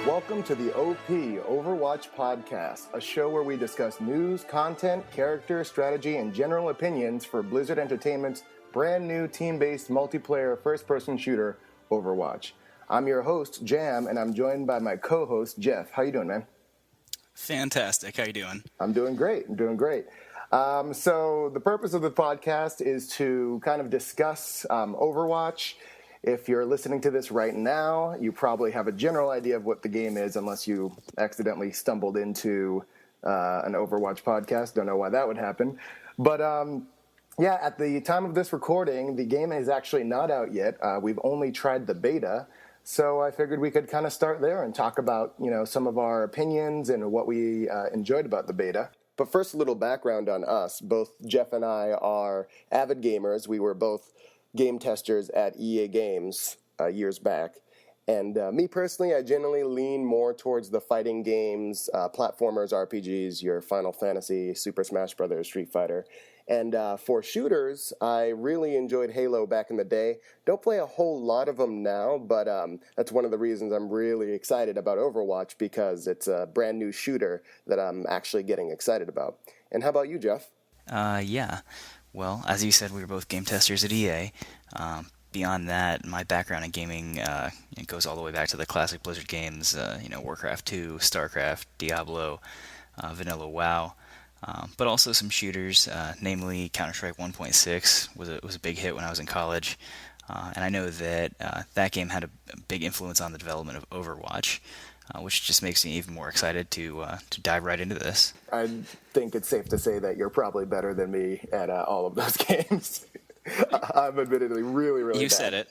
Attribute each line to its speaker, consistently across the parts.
Speaker 1: Welcome to the OP Overwatch podcast, a show where we discuss news, content, character, strategy, and general opinions for Blizzard Entertainment's brand new team-based multiplayer first-person shooter, Overwatch. I'm your host, Jam, and I'm joined by my co-host, Jeff. How you doing, man?
Speaker 2: Fantastic. How you doing?
Speaker 1: I'm doing great. So the purpose of the podcast is to kind of discuss Overwatch. If you're listening to this right now, you probably have a general idea of what the game is, unless you accidentally stumbled into an Overwatch podcast. Don't know why that would happen. But at the time of this recording, the game is actually not out yet. We've only tried the beta. So I figured we could kind of start there and talk about, some of our opinions and what we enjoyed about the beta. But first, a little background on us. Both Jeff and I are avid gamers. We were both game testers at EA Games years back. And me personally, I generally lean more towards the fighting games, platformers, RPGs, your Final Fantasy, Super Smash Bros., Street Fighter. And for shooters, I really enjoyed Halo back in the day. Don't play a whole lot of them now, but that's one of the reasons I'm really excited about Overwatch, because it's a brand new shooter that I'm actually getting excited about. And how about you, Jeff?
Speaker 2: Yeah. Well, as you said, we were both game testers at EA. Beyond that, my background in gaming it goes all the way back to the classic Blizzard games, Warcraft 2, StarCraft, Diablo, Vanilla WoW, but also some shooters, namely Counter-Strike 1.6 was a big hit when I was in college. And I know that that game had a big influence on the development of Overwatch, which just makes me even more excited to dive right into this.
Speaker 1: I think it's safe to say that you're probably better than me at all of those games. I'm admittedly really bad.
Speaker 2: You said it.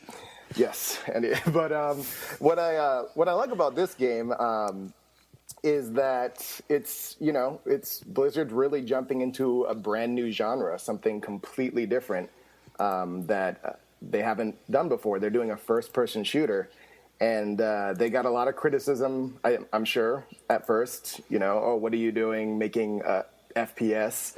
Speaker 1: Yes, but what I like about this game is that it's Blizzard really jumping into a brand new genre, something completely different that they haven't done before. They're doing a first-person shooter. And they got a lot of criticism, I'm sure, at first. What are you doing making FPS?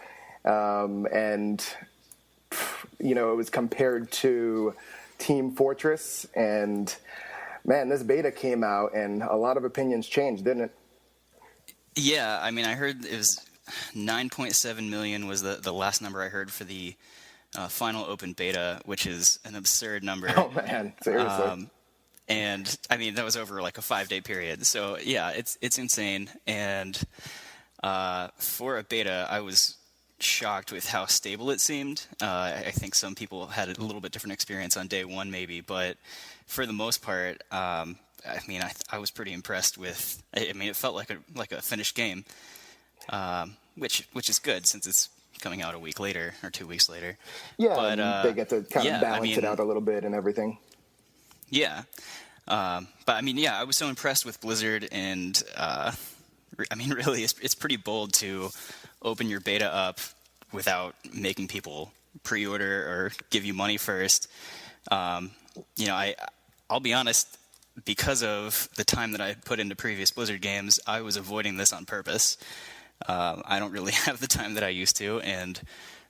Speaker 1: It was compared to Team Fortress. And, man, this beta came out, and a lot of opinions changed, didn't it?
Speaker 2: Yeah, I mean, I heard it was 9.7 million was the last number I heard for the final open beta, which is an absurd number.
Speaker 1: Oh, man, seriously.
Speaker 2: And I mean, that was over like a 5-day period. So yeah, it's insane. And for a beta, I was shocked with how stable it seemed. I think some people had a little bit different experience on day one, maybe, but for the most part, I was pretty impressed with. I mean, it felt like a finished game, which is good since it's coming out a week later or 2 weeks later.
Speaker 1: Yeah, but they get to kind of balance it out a little bit and everything.
Speaker 2: Yeah. I was so impressed with Blizzard, and really, it's pretty bold to open your beta up without making people pre-order or give you money first. I'll be honest, because of the time that I put into previous Blizzard games, I was avoiding this on purpose. I don't really have the time that I used to, and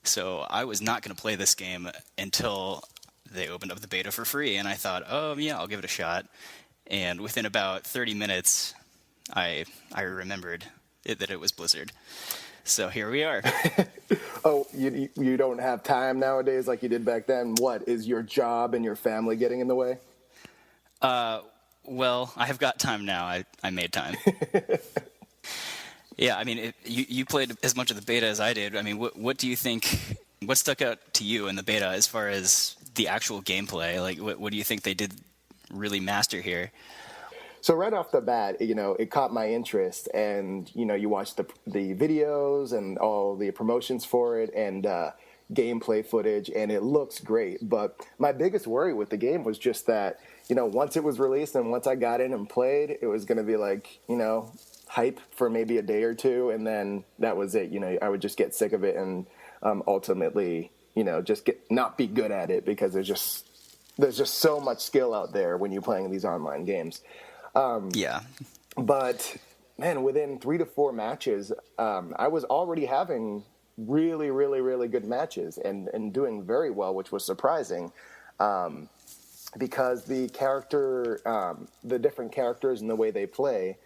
Speaker 2: so I was not going to play this game until they opened up the beta for free, and I thought, I'll give it a shot. And within about 30 minutes, I remembered that it was Blizzard. So here we are.
Speaker 1: Oh, you don't have time nowadays like you did back then? What, is your job and your family getting in the way?
Speaker 2: Well, I have got time now. I made time. Yeah, I mean, you played as much of the beta as I did. I mean, what do you think, what stuck out to you in the beta as far as the actual gameplay? Like, what do you think they did really master here?
Speaker 1: So right off the bat, it caught my interest, and you watch the videos and all the promotions for it and gameplay footage, and it looks great. But my biggest worry with the game was just that once it was released and once I got in and played, it was going to be like hype for maybe a day or two, and then that was it. I would just get sick of it and ultimately just not be good at it, because there's just so much skill out there when you're playing these online games.
Speaker 2: Yeah.
Speaker 1: But, man, within 3 to 4 matches, I was already having really, really, really good matches and doing very well, which was surprising. because the different characters and the way they play,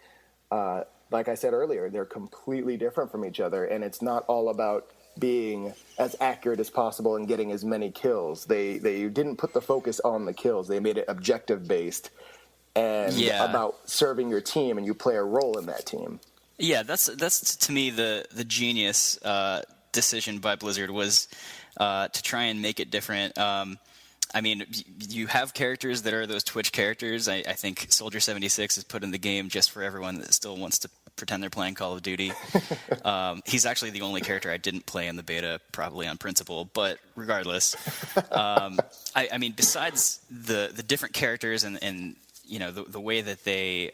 Speaker 1: like I said earlier, they're completely different from each other, and it's not all about being as accurate as possible and getting as many kills. They didn't put the focus on the kills. They made it objective based and about serving your team, and you play a role in that team.
Speaker 2: Yeah, that's to me the genius decision by Blizzard was to try and make it different. I mean, you have characters that are those Twitch characters. I think Soldier 76 is put in the game just for everyone that still wants to pretend they're playing Call of Duty. He's actually the only character I didn't play in the beta, probably on principle. But regardless, I mean, besides the different characters and you know the way that they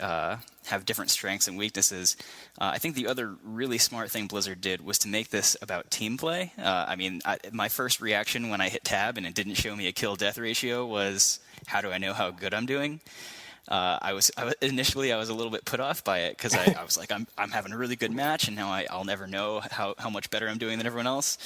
Speaker 2: have different strengths and weaknesses, I think the other really smart thing Blizzard did was to make this about team play. I mean, my first reaction when I hit tab and it didn't show me a kill-death ratio was, how do I know how good I'm doing? Initially I was a little bit put off by it because I was like, I'm having a really good match, and now I'll never know how much better I'm doing than everyone else.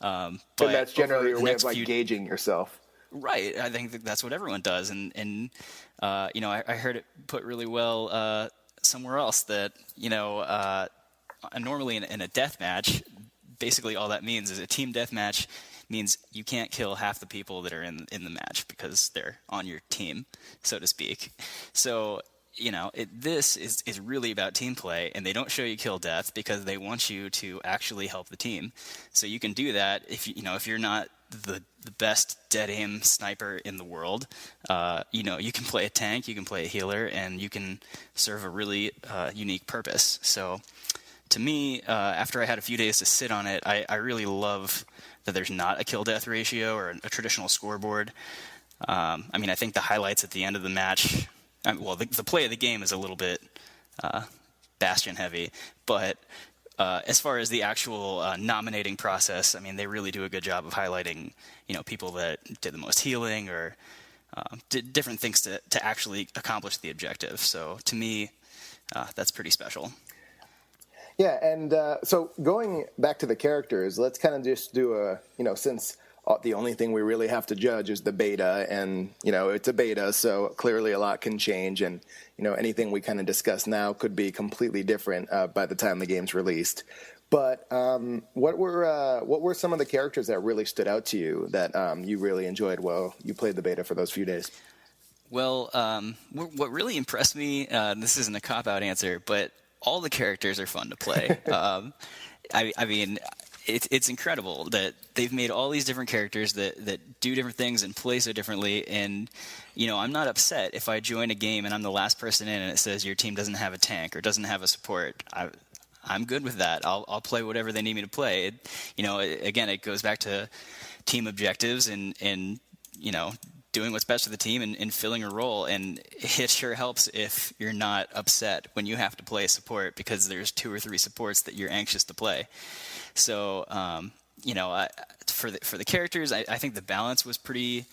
Speaker 2: But
Speaker 1: that's generally your way of gauging yourself.
Speaker 2: Right. I think that's what everyone does. And you know, I heard it put really well somewhere else that, you know, normally in a death match, basically all that means is a team death match means you can't kill half the people that are in the match because they're on your team, so to speak. So, you know, this is really about team play, and they don't show you kill death because they want you to actually help the team. So you can do that if you're not the best dead aim sniper in the world. You know, you can play a tank, you can play a healer, and you can serve a really unique purpose. So to me, after I had a few days to sit on it, I really love that there's not a kill death ratio or a traditional scoreboard. I mean, I think the highlights at the end of the match, the play of the game is a little bit Bastion heavy, but as far as the actual nominating process, I mean, they really do a good job of highlighting, you know, people that did the most healing or did different things to actually accomplish the objective. So to me, that's pretty special.
Speaker 1: Yeah, and so going back to the characters, let's kind of just do since the only thing we really have to judge is the beta, and, you know, it's a beta, so clearly a lot can change, and, you know, anything we kind of discuss now could be completely different by the time the game's released. But what were some of the characters that really stood out to you that you really enjoyed while you played the beta for those few days?
Speaker 2: Well, what really impressed me, this isn't a cop-out answer, but all the characters are fun to play. I mean, it's incredible that they've made all these different characters that do different things and play so differently. And, you know, I'm not upset if I join a game and I'm the last person in and it says your team doesn't have a tank or doesn't have a support. I'm good with that. I'll play whatever they need me to play. Again, it goes back to team objectives and you know, doing what's best for the team and filling a role. And it sure helps if you're not upset when you have to play support because there's 2 or 3 supports that you're anxious to play. So, you know, for the characters, I think the balance was pretty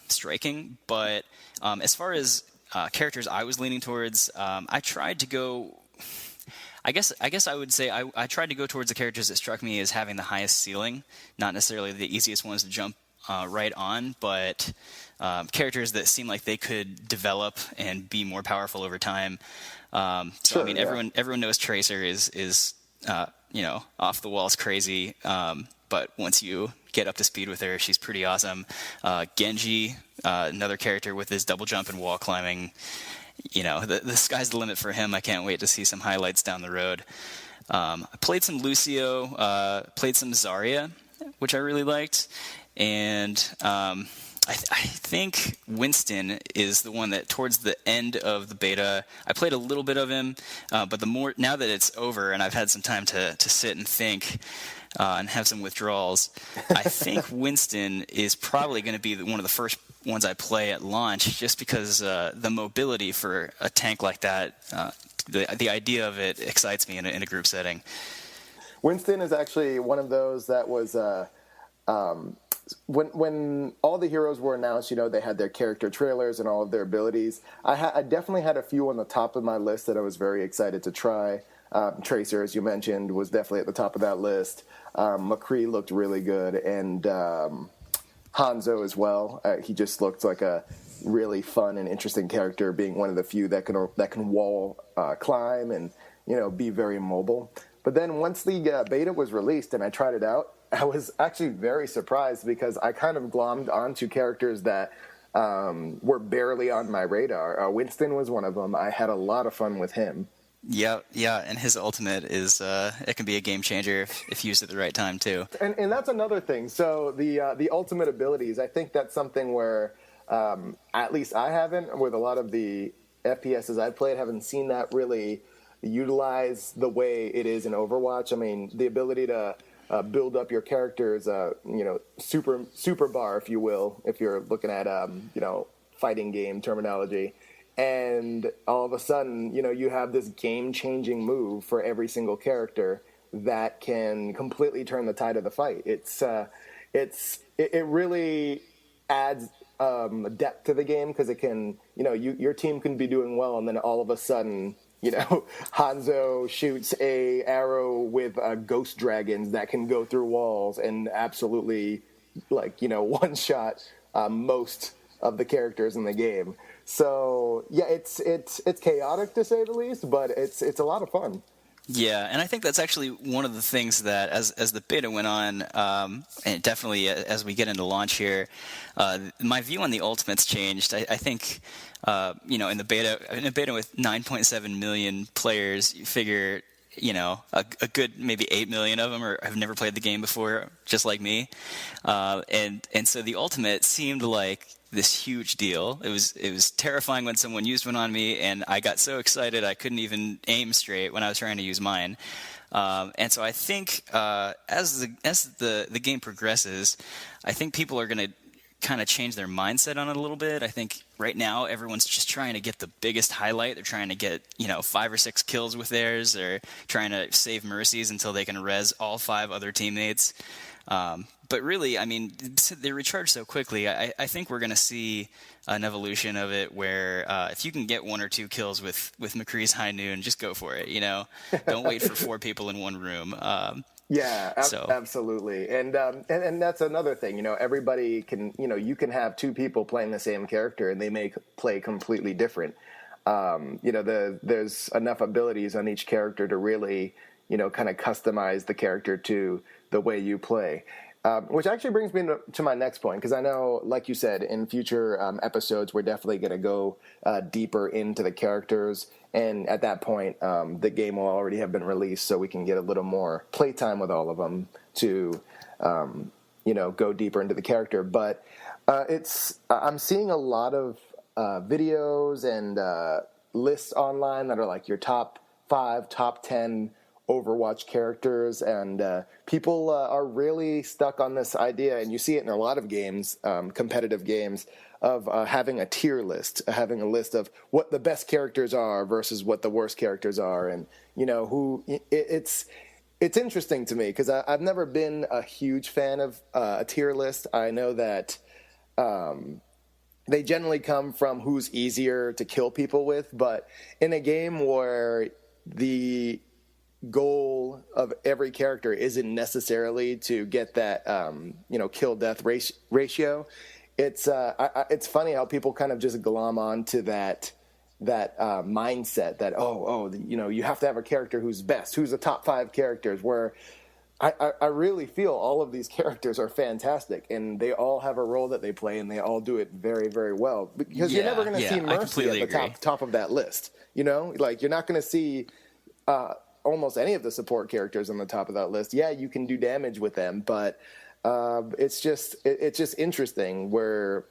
Speaker 2: striking. But as far as characters I was leaning towards, I tried to go... I guess I would say I tried to go towards the characters that struck me as having the highest ceiling, not necessarily the easiest ones to jump right on, but characters that seem like they could develop and be more powerful over time. Sure, I mean, yeah. Everyone knows Tracer is you know, off the walls crazy, but once you get up to speed with her, she's pretty awesome. Genji, another character with his double jump and wall climbing. You know, the sky's the limit for him. I can't wait to see some highlights down the road. I played some Lucio, played some Zarya, which I really liked. And I think Winston is the one that towards the end of the beta, I played a little bit of him, but now that it's over and I've had some time to sit and think and have some withdrawals, I think Winston is probably going to be one of the first ones I play at launch, just because the mobility for a tank like that, the idea of it excites me in a group setting.
Speaker 1: Winston is actually one of those that was... When all the heroes were announced, you know, they had their character trailers and all of their abilities. I definitely had a few on the top of my list that I was very excited to try. Tracer, as you mentioned, was definitely at the top of that list. McCree looked really good, and Hanzo as well. He just looked like a really fun and interesting character, being one of the few that can wall climb and be very mobile. But then once the beta was released and I tried it out, I was actually very surprised because I kind of glommed onto characters that were barely on my radar. Winston was one of them. I had a lot of fun with him.
Speaker 2: Yeah, and his ultimate is it can be a game changer if used at the right time too.
Speaker 1: And that's another thing. So the ultimate abilities, I think that's something where at least I haven't, with a lot of the FPSs I've played, haven't seen that really utilize the way it is in Overwatch. I mean, the ability to build up your character's super bar, if you will, if you're looking at fighting game terminology. And all of a sudden, you have this game-changing move for every single character that can completely turn the tide of the fight. It really adds depth to the game because it can, your team can be doing well, and then all of a sudden, Hanzo shoots a arrow with ghost dragons that can go through walls and absolutely, one shot most of the characters in the game. So yeah, it's chaotic to say the least, but it's a lot of fun.
Speaker 2: Yeah, and I think that's actually one of the things that, as the beta went on, and definitely as we get into launch here, my view on the ultimates changed. I think, in a beta with 9.7 million players, you figure, a good maybe 8 million of them have never played the game before, just like me, and so the ultimate seemed like this huge deal. It was terrifying when someone used one on me, and I got so excited I couldn't even aim straight when I was trying to use mine. And so I think as the game progresses, I think people are going to kind of change their mindset on it a little bit. I think right now everyone's just trying to get the biggest highlight. They're trying to get 5 or 6 kills with theirs. They're trying to save mercies until they can res all 5 other teammates. But really, I mean, they recharge so quickly. I think we're going to see an evolution of it where if you can get 1 or 2 kills with McCree's High Noon, just go for it. Don't wait for 4 people in one room.
Speaker 1: Absolutely, and that's another thing. Everybody can. You can have 2 people playing the same character, and they may play completely different. There's enough abilities on each character to really, kind of customize the character to the way you play. Which actually brings me to my next point, because I know, like you said, in future episodes, we're definitely going to go deeper into the characters. And at that point, the game will already have been released, so we can get a little more playtime with all of them to, go deeper into the character. But I'm seeing a lot of videos and lists online that are like your top 5, top 10 Overwatch characters, and people are really stuck on this idea, and you see it in a lot of games, competitive games, of having a tier list, having a list of what the best characters are versus what the worst characters are, and it's interesting to me because I've never been a huge fan of a tier list. I know that they generally come from who's easier to kill people with, but in a game where the goal of every character isn't necessarily to get that kill death ratio, it's funny how people kind of just glom on to that mindset that you have to have a character who's best, who's the top 5 characters, where I really feel all of these characters are fantastic and they all have a role that they play and they all do it very, very well, because you're never going to see Mercy at the top of that list. Like you're not going to see almost any of the support characters on the top of that list. Yeah, you can do damage with them, but it's just interesting where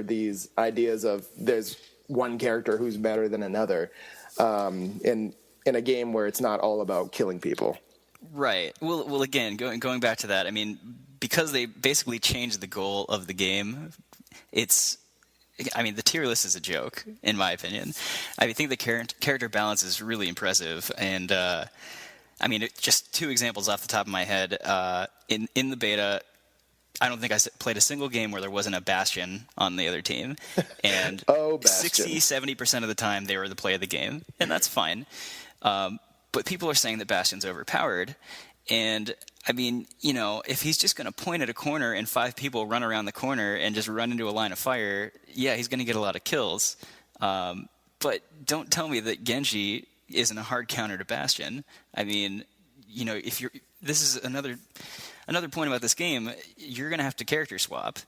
Speaker 1: these ideas of there's one character who's better than another in a game where it's not all about killing people.
Speaker 2: Right. Well, again, going back to that, I mean, because they basically changed the goal of the game, the tier list is a joke, in my opinion. I think the character balance is really impressive, and just 2 examples off the top of my head. In the beta, I don't think I played a single game where there wasn't a Bastion on the other team, and 60-70% of the time they were the play of the game, and that's fine. But people are saying that Bastion's overpowered, And I mean, you know, if he's just going to point at a corner and 5 people run around the corner and just run into a line of fire, yeah, he's going to get a lot of kills. But don't tell me that Genji isn't a hard counter to Bastion. I mean, you know, this is another point about this game. You're going to have to character swap.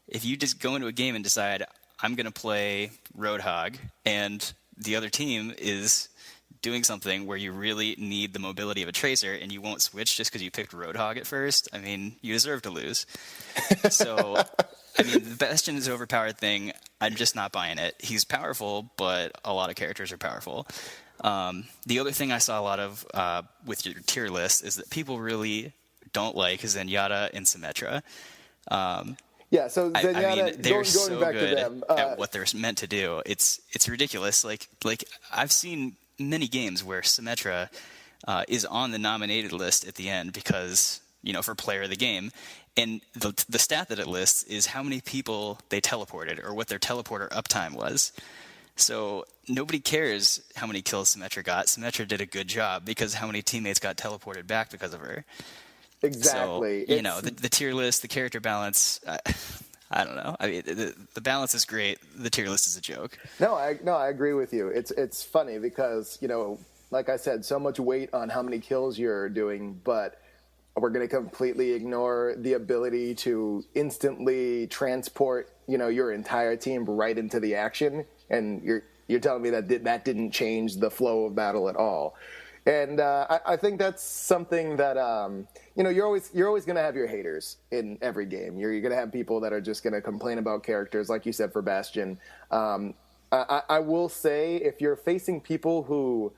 Speaker 2: If you just go into a game and decide, I'm going to play Roadhog, and the other team is doing something where you really need the mobility of a Tracer, and you won't switch just because you picked Roadhog at first, I mean, you deserve to lose. So, I mean, the Bastion is an overpowered thing. I'm just not buying it. He's powerful, but a lot of characters are powerful. The other thing I saw a lot of with your tier list is that people really don't like Zenyatta and Symmetra.
Speaker 1: Yeah, so Zenyatta,
Speaker 2: I mean, they're
Speaker 1: going
Speaker 2: so
Speaker 1: back
Speaker 2: good
Speaker 1: to them,
Speaker 2: at what they're meant to do. It's ridiculous. Like I've seen many games where Symmetra is on the nominated list at the end because, you know, for player of the game, and the stat that it lists is how many people they teleported or what their teleporter uptime was. So nobody cares how many kills Symmetra got. Symmetra did a good job because how many teammates got teleported back because of her.
Speaker 1: Exactly.
Speaker 2: So, you know, the tier list, the character balance, I don't know. I mean, the balance is great. The tier list is a joke.
Speaker 1: No, I agree with you. It's funny because, you know, like I said, so much weight on how many kills you're doing, but we're going to completely ignore the ability to instantly transport, you know, your entire team right into the action. And you're telling me that didn't change the flow of battle at all. And I think that's something that you know, you're always going to have your haters in every game. You're going to have people that are just going to complain about characters, like you said for Bastion. I will say, if you're facing people who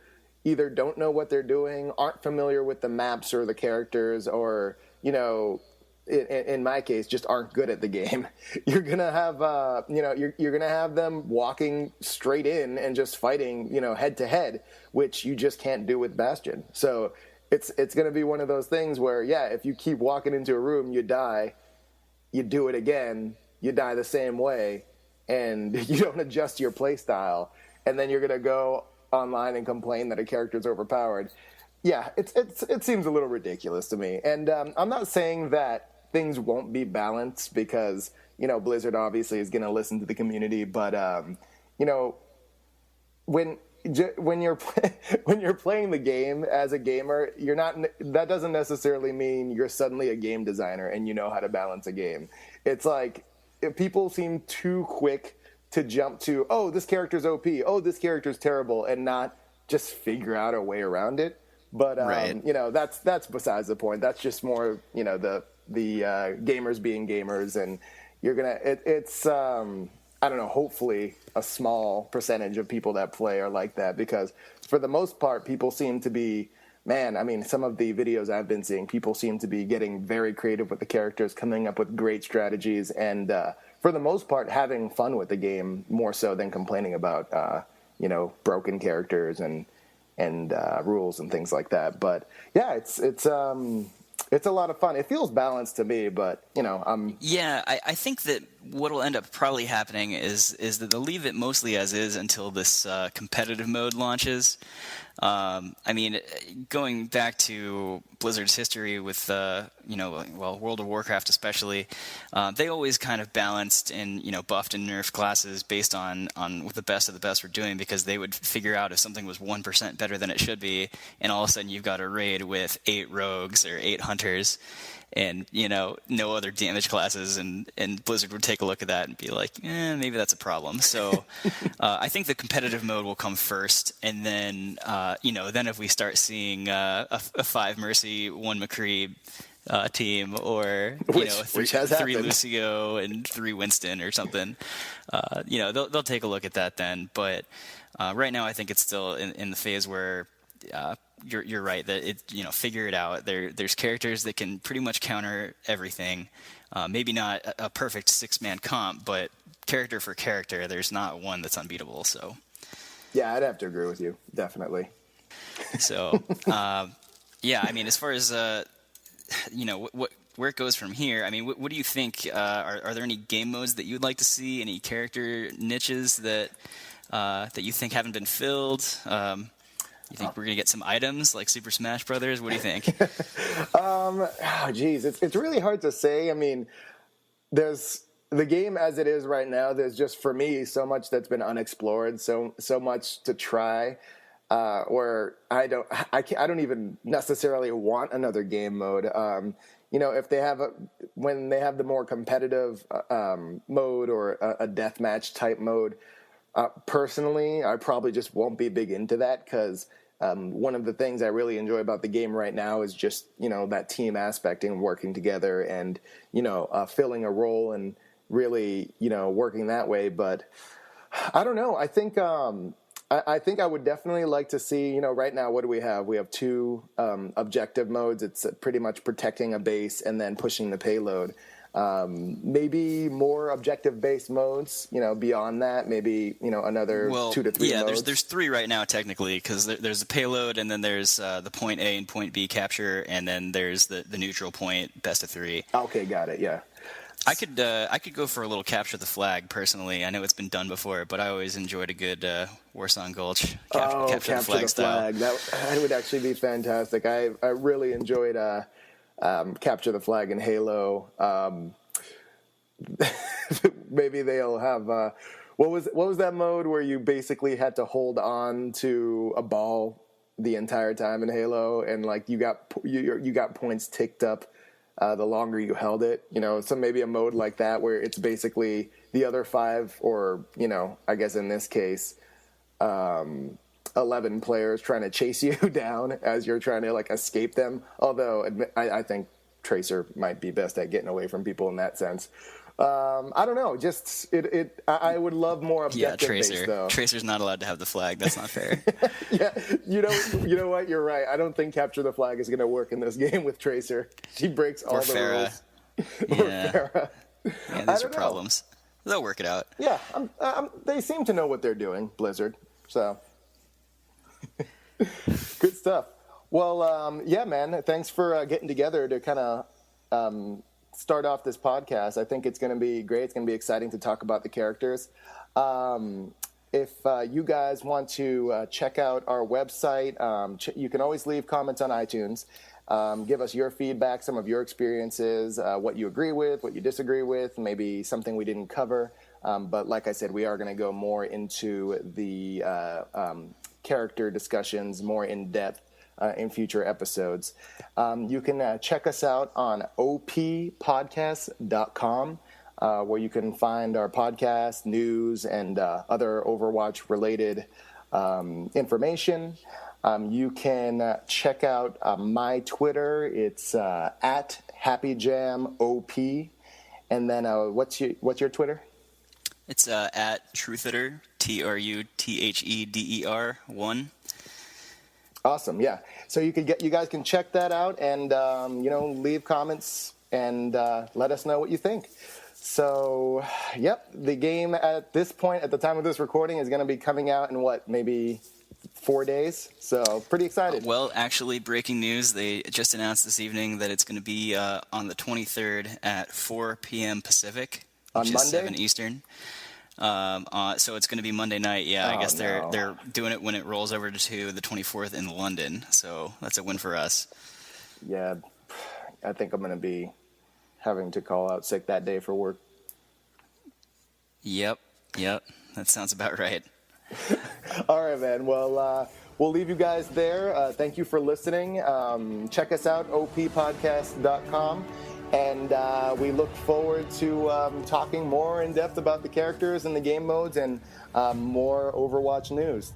Speaker 1: either don't know what they're doing, aren't familiar with the maps or the characters, or, you know, in my case, just aren't good at the game, you're gonna have you know, you're gonna have them walking straight in and just fighting, you know, head to head, which you just can't do with Bastion. So it's gonna be one of those things where, yeah, if you keep walking into a room, you die, you do it again, you die the same way, and you don't adjust your play style, and then you're gonna go online and complain that a character's overpowered. Yeah, it seems a little ridiculous to me. And I'm not saying that things won't be balanced because, you know, Blizzard obviously is going to listen to the community, but you know, when you're playing the game as a gamer, that doesn't necessarily mean you're suddenly a game designer and you know how to balance a game. It's like, if people seem too quick to jump to, oh, this character's OP, oh, this character's terrible, and not just figure out a way around it. But
Speaker 2: Right.
Speaker 1: you know, that's besides the point. That's just more, you know, the gamers being gamers, and you're gonna it's I don't know, hopefully a small percentage of people that play are like that, because for the most part people seem to be, man, I mean, some of the videos I've been seeing, people seem to be getting very creative with the characters, coming up with great strategies, and for the most part having fun with the game more so than complaining about you know, broken characters and rules and things like that. But yeah, it's a lot of fun. It feels balanced to me, but, you know,
Speaker 2: Yeah, I think that what will end up probably happening is that they'll leave it mostly as is until this competitive mode launches. I mean, going back to Blizzard's history with, you know, well, World of Warcraft especially, they always kind of balanced and, you know, buffed and nerfed classes based on what the best of the best were doing, because they would figure out if something was 1% better than it should be, and all of a sudden you've got a raid with 8 rogues or 8 hunters, and, you know, no other damage classes, and Blizzard would take a look at that and be like, maybe that's a problem. So I think the competitive mode will come first, and then, you know, then if we start seeing a 5 Mercy, 1 McCree team, or, you know, 3 Lucio and 3 Winston or something, you know, they'll take a look at that then. But right now I think it's still in the phase where you're right that it, you know, figure it out. There's characters that can pretty much counter everything. Maybe not a perfect 6-man comp, but character for character, there's not one that's unbeatable. So
Speaker 1: yeah, I'd have to agree with you, definitely.
Speaker 2: So yeah, I mean, as far as you know, where it goes from here, I mean, what do you think? Are there any game modes that you'd like to see? Any character niches that you think haven't been filled? You think we're gonna get some items like Super Smash Brothers? What do you think?
Speaker 1: Geez, it's really hard to say. I mean, there's the game as it is right now. There's just for me so much that's been unexplored, so much to try. Where I don't even necessarily want another game mode. If they have when they have the more competitive mode or a deathmatch type mode, personally, I probably just won't be big into that because one of the things I really enjoy about the game right now is just that team aspect and working together and filling a role and really working that way. But I don't know. I think I would definitely like to see, right now, what do we have? We have 2 objective modes. It's pretty much protecting a base and then pushing the payload. Maybe more objective-based modes, beyond that, maybe, another 2 to 3 modes.
Speaker 2: There's 3 right now, technically, because there's the payload, and then there's the point A and point B capture, and then there's the neutral point, best of 3.
Speaker 1: Okay, got it, yeah.
Speaker 2: I could go for a little capture the flag personally. I know it's been done before, but I always enjoyed a good Warsong Gulch capture the flag style.
Speaker 1: That would actually be fantastic. I really enjoyed capture the flag in Halo. Maybe they'll have what was that mode where you basically had to hold on to a ball the entire time in Halo, and like you got points ticked up the longer you held it, so maybe a mode like that where it's basically the other 5 or, I guess in this case, 11 players trying to chase you down as you're trying to like escape them. Although I think Tracer might be best at getting away from people in that sense. I don't know. Just I would love more objective based, though.
Speaker 2: Tracer's not allowed to have the flag. That's not fair.
Speaker 1: Yeah, you know what? You're right. I don't think capture the flag is going to work in this game with Tracer. She breaks all the rules.
Speaker 2: Yeah.
Speaker 1: Farrah.
Speaker 2: Yeah, these are problems. They'll work it out.
Speaker 1: Yeah, they seem to know what they're doing, Blizzard. So good stuff. Well, yeah, man. Thanks for getting together to kind of start off this podcast. I think it's going to be great. It's going to be exciting to talk about the characters. If you guys want to check out our website, you can always leave comments on iTunes. Give us your feedback, some of your experiences, what you agree with, what you disagree with, maybe something we didn't cover. But like I said, we are going to go more into the character discussions, more in depth in future episodes. You can check us out on oppodcast.com, where you can find our podcast, news, and other Overwatch-related information. You can check out my Twitter. It's at HappyJamOP. And then what's your Twitter?
Speaker 2: It's at Trutheder, TRUTHEDER 1.
Speaker 1: Awesome, yeah. So you guys can check that out and leave comments and let us know what you think. So, yep, the game at this point, at the time of this recording, is going to be coming out in maybe 4 days? So, pretty excited.
Speaker 2: Well, actually, breaking news, they just announced this evening that it's going to be on the 23rd at 4 p.m. Pacific, which is 7 Eastern. So it's going to be Monday night. Yeah, I guess they're doing it when it rolls over to the 24th in London. So that's a win for us.
Speaker 1: Yeah, I think I'm going to be having to call out sick that day for work.
Speaker 2: Yep, that sounds about right.
Speaker 1: All right, man. Well, we'll leave you guys there. Thank you for listening. Check us out, oppodcast.com. And we look forward to talking more in depth about the characters and the game modes and more Overwatch news.